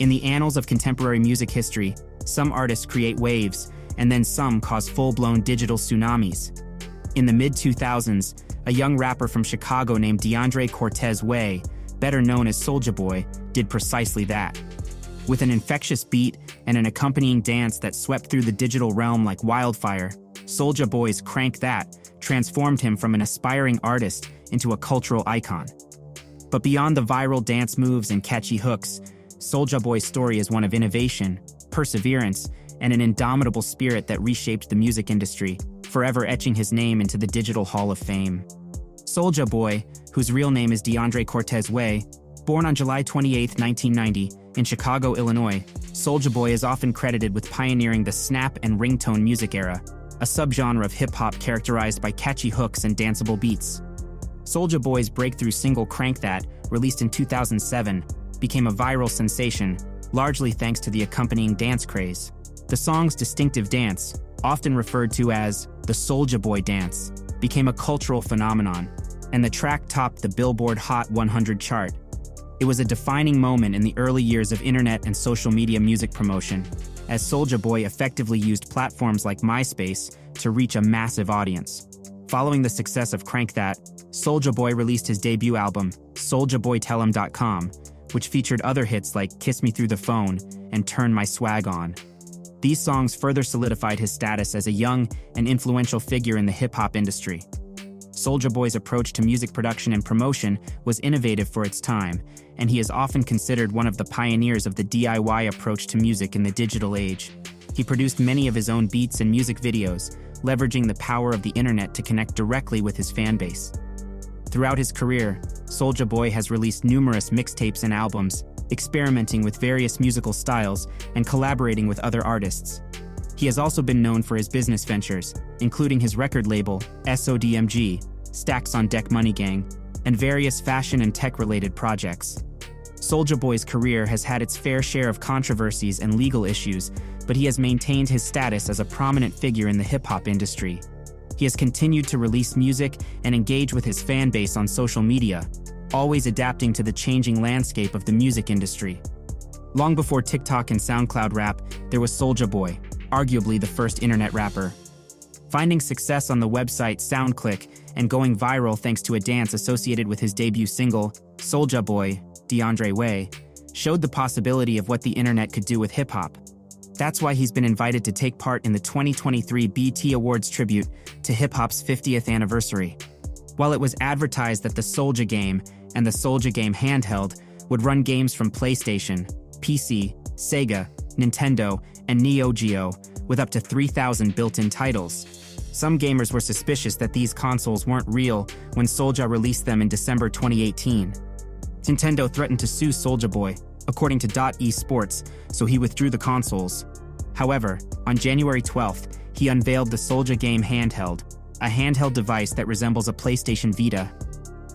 In the annals of contemporary music history, some artists create waves, and then some cause full-blown digital tsunamis. In the mid-2000s, a young rapper from Chicago named DeAndre Cortez Way, better known as Soulja Boy, did precisely that. With an infectious beat and an accompanying dance that swept through the digital realm like wildfire, Soulja Boy's Crank That transformed him from an aspiring artist into a cultural icon. But beyond the viral dance moves and catchy hooks, Soulja Boy's story is one of innovation, perseverance, and an indomitable spirit that reshaped the music industry, forever etching his name into the Digital Hall of Fame. Soulja Boy, whose real name is DeAndre Cortez Way, born on July 28, 1990, in Chicago, Illinois, Soulja Boy is often credited with pioneering the snap and ringtone music era, a subgenre of hip-hop characterized by catchy hooks and danceable beats. Soulja Boy's breakthrough single Crank That, released in 2007, became a viral sensation, largely thanks to the accompanying dance craze. The song's distinctive dance, often referred to as the Soulja Boy dance, became a cultural phenomenon, and the track topped the Billboard Hot 100 chart. It was a defining moment in the early years of internet and social media music promotion, as Soulja Boy effectively used platforms like MySpace to reach a massive audience. Following the success of Crank That, Soulja Boy released his debut album, SouljaBoyTellHim.com, which featured other hits like Kiss Me Through the Phone and Turn My Swag On. These songs further solidified his status as a young and influential figure in the hip-hop industry. Soulja Boy's approach to music production and promotion was innovative for its time, and he is often considered one of the pioneers of the DIY approach to music in the digital age. He produced many of his own beats and music videos, leveraging the power of the internet to connect directly with his fan base. Throughout his career, Soulja Boy has released numerous mixtapes and albums, experimenting with various musical styles and collaborating with other artists. He has also been known for his business ventures, including his record label, SODMG, Stacks on Deck Money Gang, and various fashion and tech-related projects. Soulja Boy's career has had its fair share of controversies and legal issues, but he has maintained his status as a prominent figure in the hip-hop industry. He has continued to release music and engage with his fan base on social media, always adapting to the changing landscape of the music industry. Long before TikTok and SoundCloud rap, there was Soulja Boy, arguably the first internet rapper. Finding success on the website SoundClick and going viral thanks to a dance associated with his debut single, Soulja Boy, DeAndre Way, showed the possibility of what the internet could do with hip-hop. That's why he's been invited to take part in the 2023 BET Awards tribute to hip-hop's 50th anniversary. While it was advertised that the Soulja Game and the Soulja Game handheld would run games from PlayStation, PC, Sega, Nintendo, and Neo Geo, with up to 3,000 built-in titles. Some gamers were suspicious that these consoles weren't real when Soulja released them in December 2018. Nintendo threatened to sue Soulja Boy, according to .eSports, so he withdrew the consoles. However, on January 12th, he unveiled the Soulja Game handheld, a handheld device that resembles a PlayStation Vita.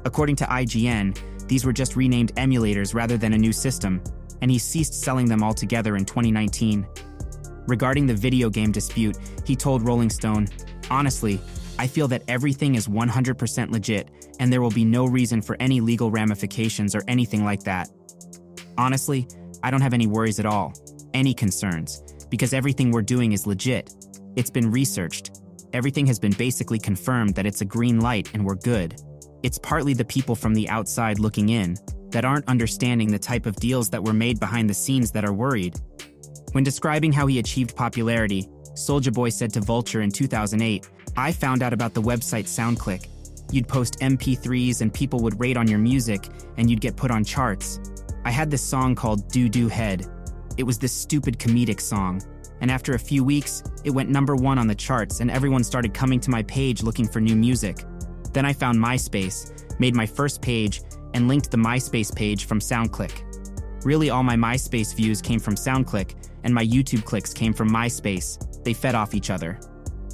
According to IGN, these were just renamed emulators rather than a new system, and he ceased selling them altogether in 2019. Regarding the video game dispute, he told Rolling Stone, "Honestly, I feel that everything is 100% legit, and there will be no reason for any legal ramifications or anything like that. Honestly, I don't have any worries at all, any concerns, because everything we're doing is legit. It's been researched. Everything has been basically confirmed that it's a green light and we're good. It's partly the people from the outside looking in that aren't understanding the type of deals that were made behind the scenes that are worried." When describing how he achieved popularity, Soulja Boy said to Vulture in 2008, "I found out about the website SoundClick. You'd post MP3s and people would rate on your music and you'd get put on charts. I had this song called Do Do Head. It was this stupid comedic song. And after a few weeks, it went #1 on the charts and everyone started coming to my page looking for new music. Then I found MySpace, made my first page, and linked the MySpace page from SoundClick. Really all my MySpace views came from SoundClick, and my YouTube clicks came from MySpace. They fed off each other."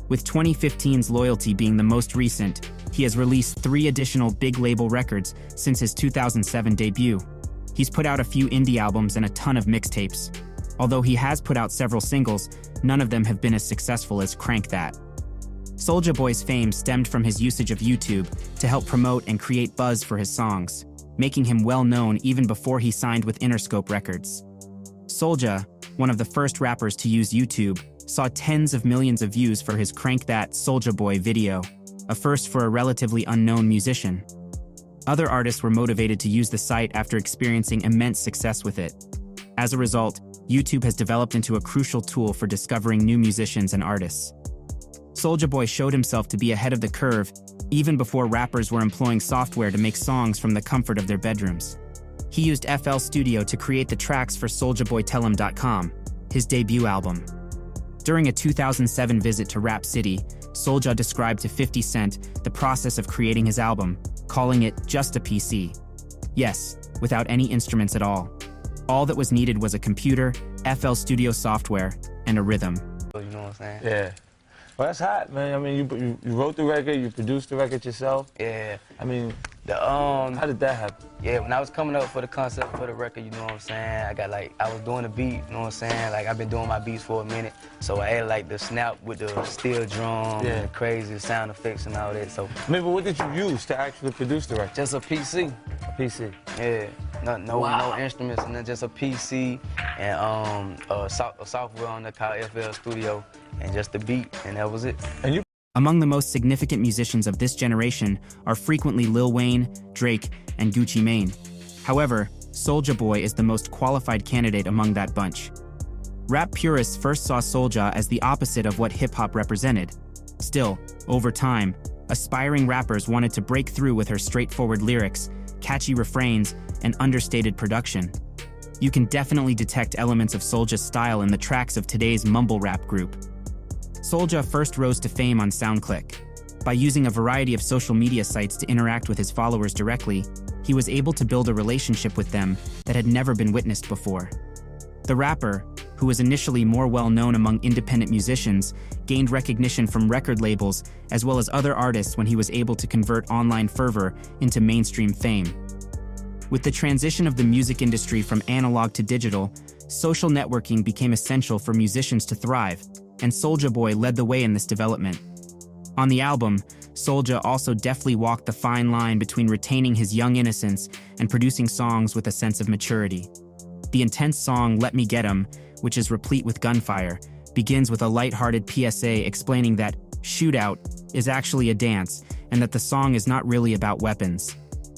With 2015's Loyalty being the most recent, he has released 3 additional big label records since his 2007 debut. He's put out a few indie albums and a ton of mixtapes. Although he has put out several singles, none of them have been as successful as Crank That. Soulja Boy's fame stemmed from his usage of YouTube to help promote and create buzz for his songs, making him well known even before he signed with Interscope Records. Soulja, one of the first rappers to use YouTube, saw tens of millions of views for his Crank That Soulja Boy video, a first for a relatively unknown musician. Other artists were motivated to use the site after experiencing immense success with it. As a result, YouTube has developed into a crucial tool for discovering new musicians and artists. Soulja Boy showed himself to be ahead of the curve even before rappers were employing software to make songs from the comfort of their bedrooms. He used FL Studio to create the tracks for SouljaBoyTellHim.com, his debut album. During a 2007 visit to Rap City, Soulja described to 50 Cent the process of creating his album, calling it just a PC. Yes, without any instruments at all. All that was needed was a computer, FL Studio software, and a rhythm. You know what I'm saying? Yeah. Well, that's hot, man. I mean, you wrote the record, you produced the record yourself. Yeah. I mean, how did that happen? Yeah, when I was coming up for the concept for the record, you know what I'm saying? I was doing the beat, you know what I'm saying? Like, I've been doing my beats for a minute. So I added like the snap with the steel drum and the crazy sound effects and all that. So, I mean, but what did you use to actually produce the record? just a PC. A PC. Yeah. No instruments, and then just a PC and a software on there called FL Studio and just the beat, and that was it. And you Among the most significant musicians of this generation are frequently Lil Wayne, Drake, and Gucci Mane. However, Soulja Boy is the most qualified candidate among that bunch. Rap purists first saw Soulja as the opposite of what hip-hop represented. Still, over time, aspiring rappers wanted to break through with her straightforward lyrics, catchy refrains, and understated production. You can definitely detect elements of Soulja's style in the tracks of today's mumble rap group. Soulja first rose to fame on SoundClick. By using a variety of social media sites to interact with his followers directly, he was able to build a relationship with them that had never been witnessed before. The rapper, who was initially more well-known among independent musicians, gained recognition from record labels as well as other artists when he was able to convert online fervor into mainstream fame. With the transition of the music industry from analog to digital, social networking became essential for musicians to thrive, and Soulja Boy led the way in this development. On the album, Soulja also deftly walked the fine line between retaining his young innocence and producing songs with a sense of maturity. The intense song Let Me Get 'Em, which is replete with gunfire, begins with a lighthearted PSA explaining that shootout is actually a dance and that the song is not really about weapons.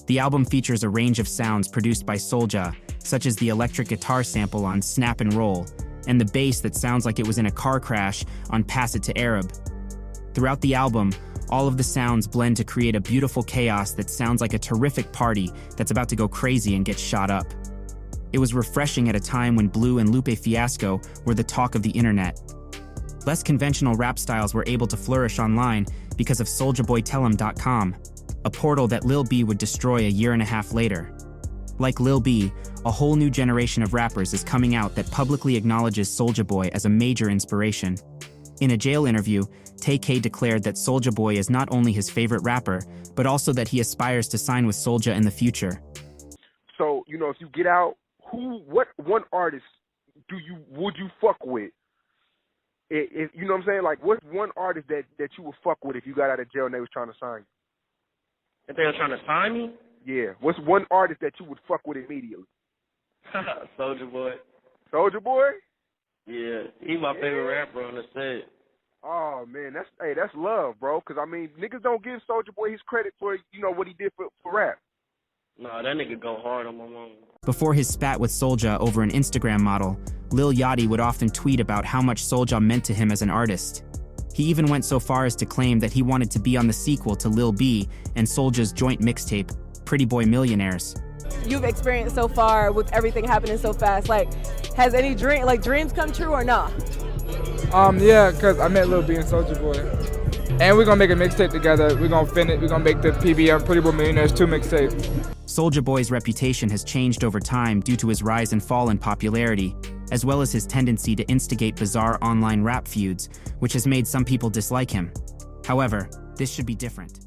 The album features a range of sounds produced by Soulja, such as the electric guitar sample on Snap and Roll, and the bass that sounds like it was in a car crash on Pass It to Arab. Throughout the album, all of the sounds blend to create a beautiful chaos that sounds like a terrific party that's about to go crazy and get shot up. It was refreshing at a time when Blue and Lupe Fiasco were the talk of the internet. Less conventional rap styles were able to flourish online because of SouljaBoyTellHim.com, a portal that Lil B would destroy a year and a half later. Like Lil B, a whole new generation of rappers is coming out that publicly acknowledges Soulja Boy as a major inspiration. In a jail interview, Tay K declared that Soulja Boy is not only his favorite rapper, but also that he aspires to sign with Soulja in the future. So, you know, if you get out, what one artist would you fuck with? If you know what I'm saying? Like, what's one artist that you would fuck with if you got out of jail and they was trying to sign you? If they were trying to sign me? Yeah. What's one artist that you would fuck with immediately? Soulja Boy. Soulja Boy? Yeah, he's my favorite rapper on the set. Oh man, that's love, bro. Cause I mean, niggas don't give Soulja Boy his credit for what he did for rap. Nah, that nigga go hard on my mom. Before his spat with Soulja over an Instagram model, Lil Yachty would often tweet about how much Soulja meant to him as an artist. He even went so far as to claim that he wanted to be on the sequel to Lil B and Soulja's joint mixtape, Pretty Boy Millionaires. You've experienced so far with everything happening so fast, like, has any dreams come true or not? Yeah, cause I met Lil B and Soulja Boy, and we're gonna make a mixtape together. We're gonna finish. We're gonna make the PBM Pretty Boy Millionaires 2 mixtape. Soulja Boy's reputation has changed over time due to his rise and fall in popularity, as well as his tendency to instigate bizarre online rap feuds, which has made some people dislike him. However, this should be different.